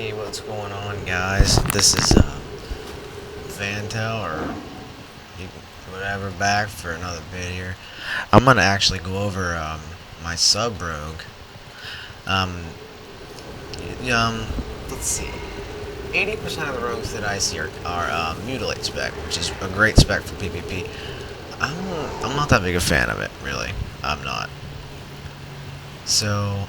Hey, what's going on, guys? This is Vantel or whatever back for another vid here. I'm gonna actually go over my sub rogue. Um, let's see. 80% of the rogues that I see are mutilate spec, which is a great spec for PvP. I'm not that big a fan of it, really. I'm not. So,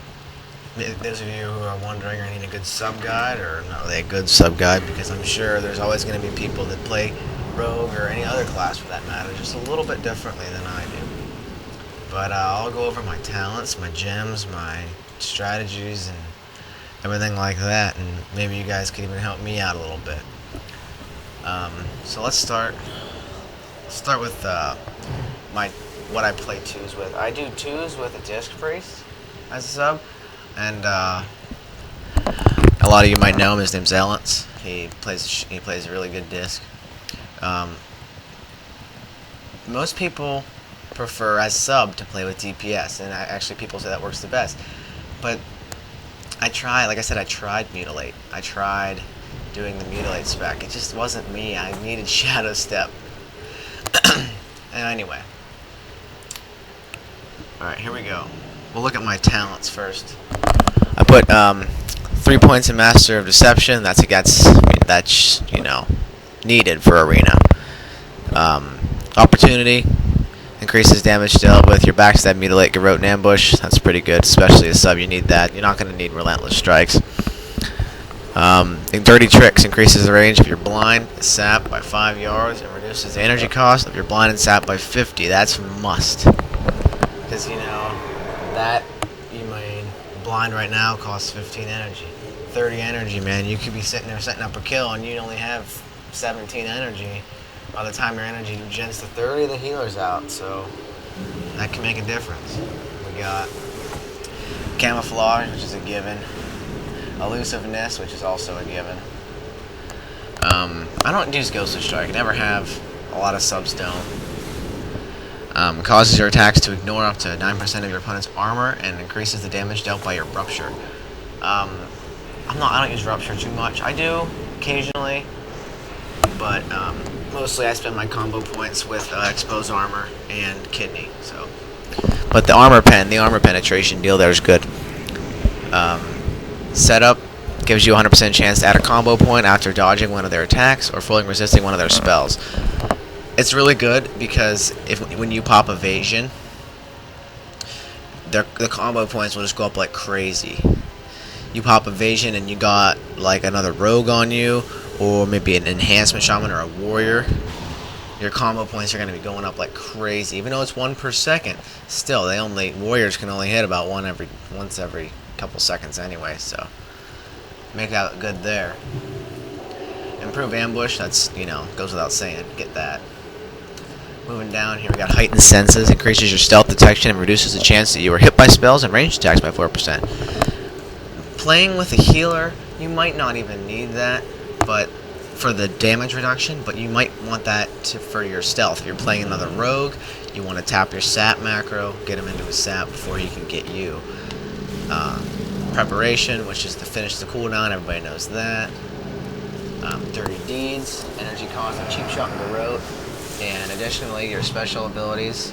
those of you who are wondering, I need a good sub guide, or not really a good sub guide, because I'm sure there's always going to be people that play rogue or any other class for that matter, just a little bit differently than I do. But I'll go over my talents, my gems, my strategies, and everything like that, and maybe you guys could even help me out a little bit. So let's start. Start with what I play twos with. I do twos with a disc priest as a sub, and a lot of you might know him. His name's Ellence. He plays a really good disc. Most people prefer as sub to play with DPS, and actually people say that works the best. But like I said, I tried mutilate. I tried doing the mutilate spec. It just wasn't me. I needed shadow step. And anyway, alright, here we go. We'll look at my talents first. I put 3 points in Master of Deception. That's needed for arena. Opportunity increases damage dealt with your backstab, mutilate, garrote, and ambush. That's pretty good, especially as sub. You need that. You're not going to need relentless strikes. Dirty Tricks increases the range of your blind sap by 5 yards and reduces the energy cost of your blind and sap by 50. That's a must. Because, blind right now costs 15 energy. 30 energy, man. You could be sitting there setting up a kill and you'd only have 17 energy. By the time your energy gens to 30, the healer's out. So, that can make a difference. We got Camouflage, which is a given. Elusiveness, which is also a given. I don't use Ghostly Strike. I never have. A lot of subs don't. Causes your attacks to ignore up to 9% of your opponent's armor and increases the damage dealt by your Rupture. I don't use Rupture too much. I do occasionally, but mostly I spend my combo points with Exposed Armor and Kidney. So, but the armor penetration deal there is good. Setup gives you a 100% chance to add a combo point after dodging one of their attacks or fully resisting one of their spells. It's really good because when you pop Evasion, the combo points will just go up like crazy. You pop Evasion and you got like another rogue on you, or maybe an enhancement shaman or a warrior. Your combo points are going to be going up like crazy. Even though it's 1 per second, still warriors can only hit about once every couple seconds anyway, so make out good there. Improve ambush, that's goes without saying, get that. Moving down here, we got heightened senses, increases your stealth detection and reduces the chance that you are hit by spells and ranged attacks by 4%. Playing with a healer, you might not even need that, but for the damage reduction, but you might want that for your stealth. If you're playing another rogue, you want to tap your sap macro, get him into a sap before he can get you. Preparation, which is to finish the cooldown, everybody knows that. Dirty Deeds, energy cost of Cheap Shot and Garrote, and additionally your special abilities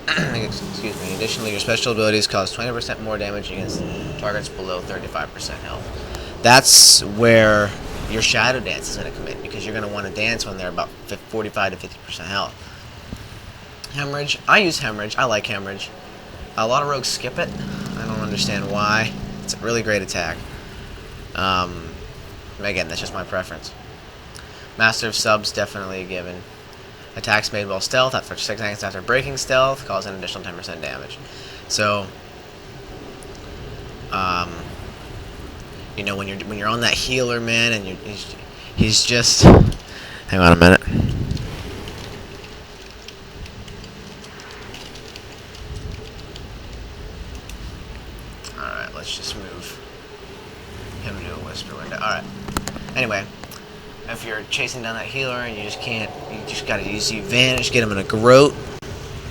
your special abilities cause 20% more damage against targets below 35% health. That's where your Shadow Dance is going to come in, because you're going to want to dance when they're about 45 to 50% health. Hemorrhage, I use Hemorrhage, I like Hemorrhage. A lot of rogues skip it. I don't understand why. It's a really great attack. Again, that's just my preference. Master of Subs, definitely a given. Attacks made while stealth after 6 seconds after breaking stealth cause an additional 10% damage. So, when you're on that healer, man, and he's just. Hang on a minute. Alright, let's just move him to a whisper window. Alright. Anyway, if you're chasing down that healer and you just gotta use the advantage, get him in a garrote,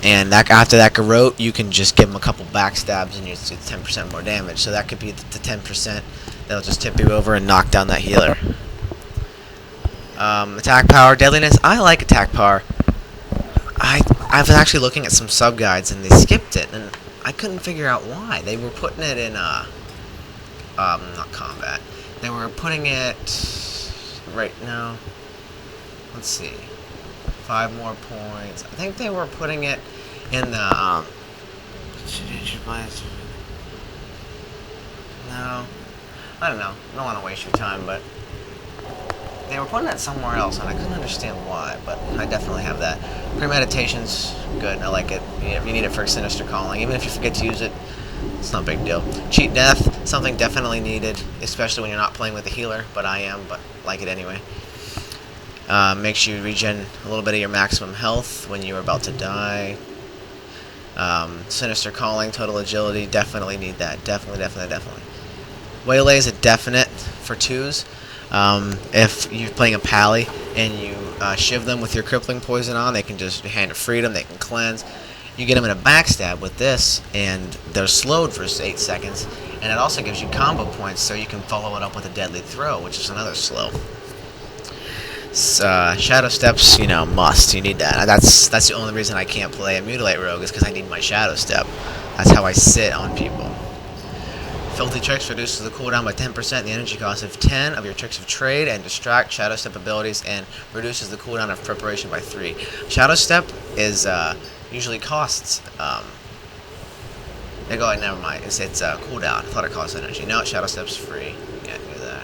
and after that garrote, you can just give him a couple backstabs and it's 10% more damage. So that could be the 10% That'll just tip you over and knock down that healer. Attack power, deadliness. I like attack power. I was actually looking at some sub guides and they skipped it, and I couldn't figure out why. They were putting it in not combat. They were putting it right now. Let's see. 5 more points. I think they were putting it in the no. I don't know. I don't want to waste your time, but they were putting it somewhere else, and I couldn't understand why, but I definitely have that. Premeditation's good. I like it. If you need it for Sinister Calling, even if you forget to use it, it's not a big deal. Cheat Death, something definitely needed, especially when you're not playing with a healer, but I am, but like it anyway. Makes you regen a little bit of your maximum health when you're about to die. Sinister Calling, total agility, definitely need that. Definitely. Waylay is a definite for 2s. If you're playing a pally and you shiv them with your crippling poison on, they can just hand of freedom, they can cleanse. You get them in a backstab with this, and they're slowed for 8 seconds, and it also gives you combo points, so you can follow it up with a deadly throw, which is another slow. Shadow Steps, you know, must. You need that. That's the only reason I can't play a Mutilate Rogue, is because I need my Shadow Step. That's how I sit on people. Filthy Tricks reduces the cooldown by 10%, the energy cost of 10 of your Tricks of Trade, and Distract, Shadow Step abilities, and reduces the cooldown of Preparation by 3. Shadow Step is, usually costs, never mind, it's cooldown. I thought it cost energy. No, Shadow Step's free. Yeah, do that.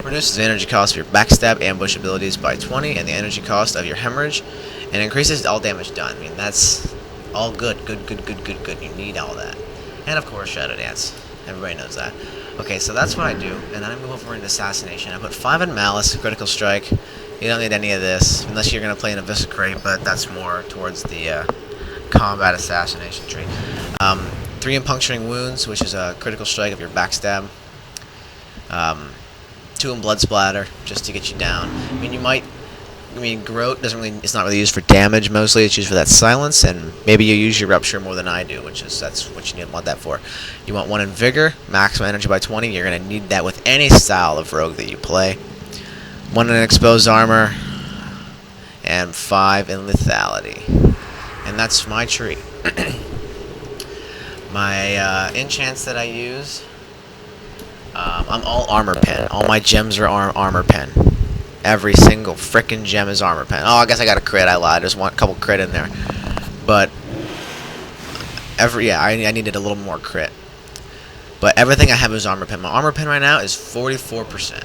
Reduces the energy cost of your Backstab, Ambush abilities by 20, and the energy cost of your Hemorrhage, and increases all damage done. I mean, that's all good. Good. You need all that. And, of course, Shadow Dance. Everybody knows that. Okay, so that's what I do, and then I move over into Assassination. I put 5 in Malice, Critical Strike. You don't need any of this, unless you're going to play in a Eviscerate, but that's more towards the combat Assassination tree. 3 in Puncturing Wounds, which is a Critical Strike of your Backstab. 2 in Blood Splatter, just to get you down. Groat doesn't really, it's not really used for damage mostly, it's used for that silence, and maybe you use your Rupture more than I do, that's what you want that for. You want 1 in Vigor, maximum energy by 20, you're going to need that with any style of rogue that you play. 1 in Exposed Armor, and 5 in Lethality. And that's my tree. My enchants that I use, I'm all Armor Pen. All my gems are Armor Pen. Every single frickin' gem is Armor Pen. Oh, I guess I got a crit. I lied. There's a couple crit in there. But I needed a little more crit. But everything I have is Armor Pen. My Armor Pen right now is 44%,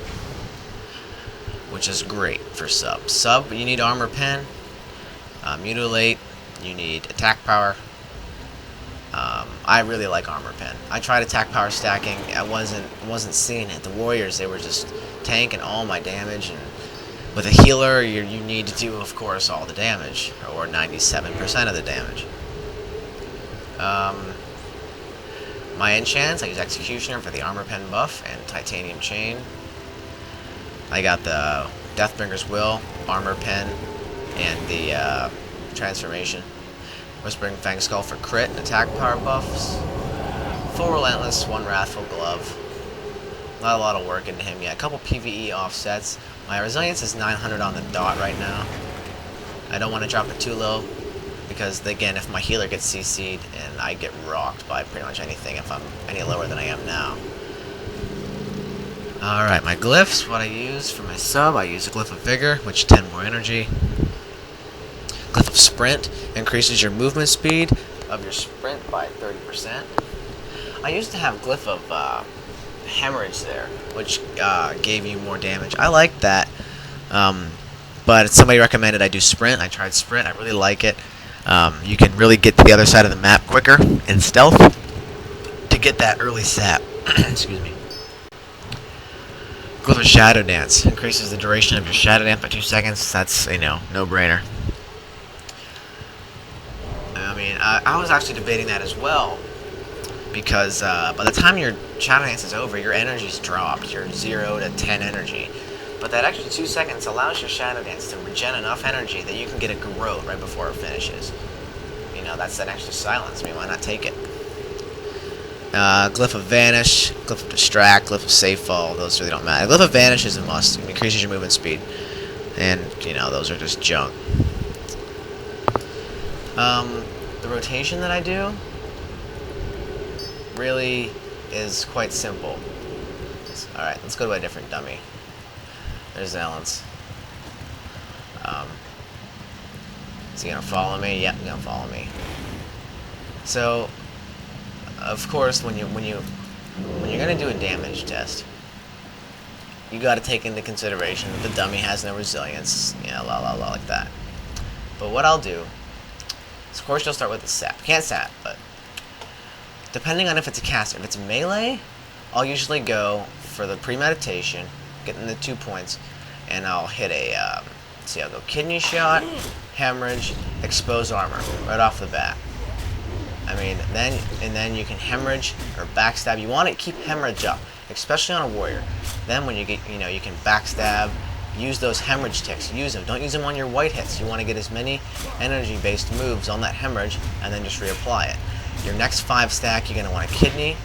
which is great for sub. Sub, you need Armor Pen. Mutilate, you need Attack Power. I really like Armor Pen. I tried Attack Power stacking. I wasn't seeing it. The Warriors, they were just tanking all my damage, and with a healer, you need to do, of course, all the damage, or 97% of the damage. My enchants, I use Executioner for the Armor Pen buff, and Titanium Chain. I got the Deathbringer's Will, Armor Pen, and the Transformation. Whispering Fang Skull for crit and attack power buffs. Full Relentless, 1 Wrathful Glove. Not a lot of work into him yet. A couple PvE offsets. My resilience is 900 on the dot right now. I don't want to drop it too low, because again, if my healer gets CC'd, and I get rocked by pretty much anything if I'm any lower than I am now. Alright, my glyphs, what I use for my sub, I use a Glyph of Vigor, which is 10 more energy. Glyph of Sprint increases your movement speed of your sprint by 30%. I used to have Glyph of Hemorrhage there, which gave you more damage. I like that, but somebody recommended I do Sprint. I tried Sprint. I really like it. You can really get to the other side of the map quicker in stealth to get that early sap. Excuse me. Glyph of Shadow Dance increases the duration of your Shadow Dance by 2 seconds. That's, no-brainer. I was actually debating that as well, because by the time your Shadow Dance is over, your energy's dropped. You're 0 to 10 energy. But that extra 2 seconds allows your Shadow Dance to regen enough energy that you can get a Garrote right before it finishes. That's that extra silence. Why not take it? Glyph of Vanish, Glyph of Distract, Glyph of Safe Fall, those really don't matter. Glyph of Vanish is a must. It increases your movement speed. And, you know, those are just junk. The rotation that I do really is quite simple. Alright, let's go to a different dummy. There's Ellen's. Is he gonna follow me? Yep, he's gonna follow me. So, of course, when you're gonna do a damage test, you got to take into consideration that the dummy has no resilience, you know, like that. But what I'll do is, of course, you'll start with the sap. Can't sap, but depending on if it's a caster, if it's melee, I'll usually go for the premeditation, getting the 2 points, and I'll hit a. Let's see, I'll go kidney shot, hemorrhage, exposed armor right off the bat. I mean, then you can hemorrhage or backstab. You want to keep hemorrhage up, especially on a warrior. Then when you get, you know, you can backstab, use those hemorrhage ticks, use them. Don't use them on your white hits. You want to get as many energy-based moves on that hemorrhage, and then just reapply it. Your next 5 stack, you're going to want a kidney,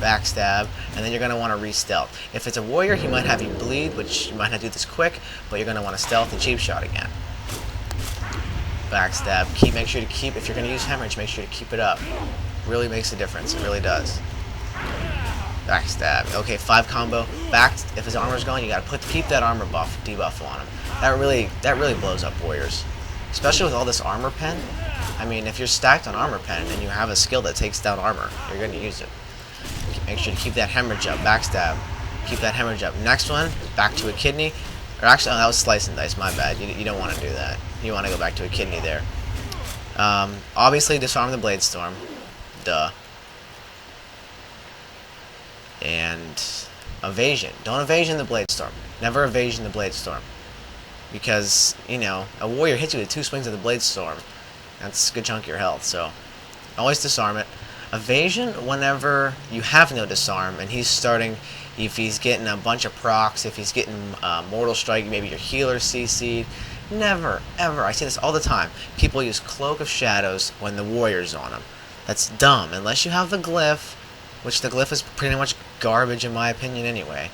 backstab, and then you're going to want to re-stealth. If it's a warrior, he might have you bleed, which you might have to do this quick, but you're going to want to stealth and cheap shot again. Backstab. Make sure to keep, if you're going to use hemorrhage, make sure to keep it up. Really makes a difference. It really does. Backstab. Okay, 5 combo. If his armor's gone, you got to keep that armor debuff on him. That really blows up warriors, especially with all this armor pen. I mean, if you're stacked on armor pen and you have a skill that takes down armor, you're going to use it. Make sure to keep that hemorrhage up. Backstab. Keep that hemorrhage up. Next one, back to a kidney. Or actually, oh, that was slice and dice. My bad. You don't want to do that. You want to go back to a kidney there. Obviously, disarm the Blade Storm. Duh. And evasion. Don't evasion the Blade Storm. Never evasion the Blade Storm. Because, you know, a warrior hits you with 2 swings of the Blade Storm. That's a good chunk of your health. So, always disarm it. Evasion whenever you have no disarm and he's starting, if he's getting a bunch of procs, if he's getting Mortal Strike, maybe your healer CC'd. Never, ever, I see this all the time, people use Cloak of Shadows when the warrior's on him. That's dumb, unless you have the Glyph, which the Glyph is pretty much garbage in my opinion anyway.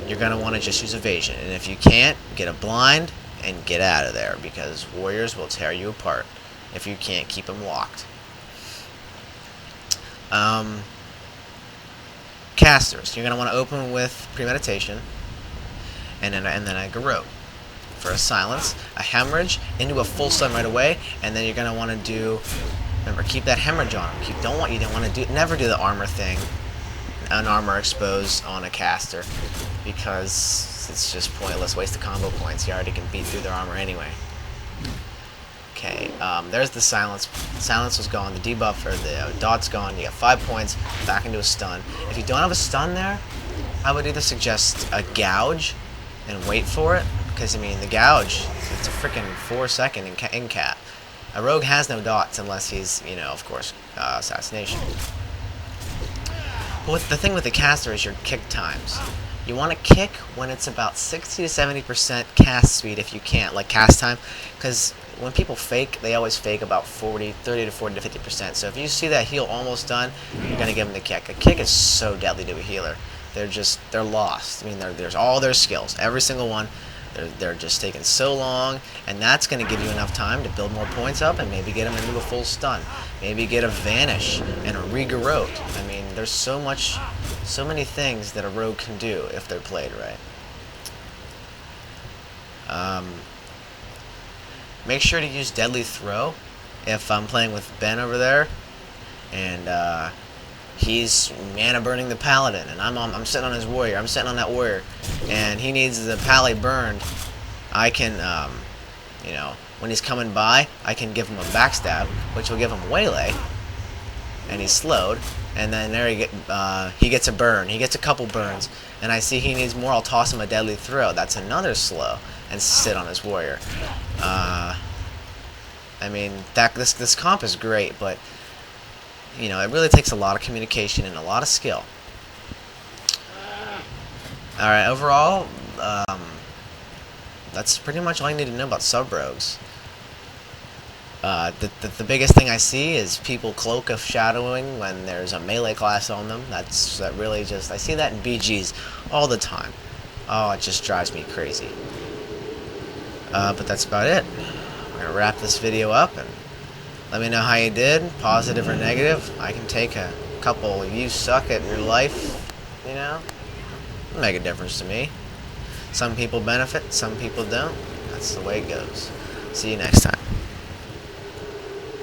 You're going to want to just use evasion, and if you can't, get a blind and get out of there, because warriors will tear you apart if you can't keep them locked. Casters, you're going to want to open with premeditation, and then a garrote for a silence, a hemorrhage into a full stun right away, and then you're going to want to do, remember, keep that hemorrhage on him. Never do the armor thing, an armor exposed on a caster, because it's just pointless, waste of combo points. You already can beat through their armor anyway. Okay, there's the silence. Silence was gone. The debuff, or the dot's gone. You got 5 points, back into a stun. If you don't have a stun there, I would either suggest a gouge and wait for it, because, I mean, the gouge, it's a freaking 4-second in cap. A rogue has no dots unless he's, you know, of course, assassination. But the thing with the caster is your kick times. You want to kick when it's about 60 to 70% cast speed if you can't, like cast time, because when people fake, they always fake about 30 to 40 to 50%. So if you see that heal almost done, you're going to give them the kick. A kick is so deadly to a healer. They're lost. I mean, there's all their skills, every single one. They're just taking so long, and that's going to give you enough time to build more points up and maybe get them into a full stun. Maybe get a vanish and a re-garrote. I mean, there's so many things that a rogue can do if they're played right. Make sure to use Deadly Throw if I'm playing with Ben over there, and he's mana burning the paladin, and I'm sitting on his warrior. I'm sitting on that warrior, and he needs the pally burned. I can, you know, when he's coming by, I can give him a backstab, which will give him waylay, and he's slowed. And then there he gets a burn. He gets a couple burns, and I see he needs more. I'll toss him a Deadly Throw. That's another slow, and sit on his warrior. I mean, this comp is great, but you know, it really takes a lot of communication and a lot of skill. Alright, overall, that's pretty much all you need to know about sub-rogues. The biggest thing I see is people cloak of shadowing when there's a melee class on them. That really just, I see that in BGs all the time. Oh, it just drives me crazy. But that's about it. I'm gonna wrap this video up and let me know how you did, positive or negative. I can take a couple of you suck at your life, you know. It'll make a difference to me. Some people benefit, some people don't. That's the way it goes. See you next time.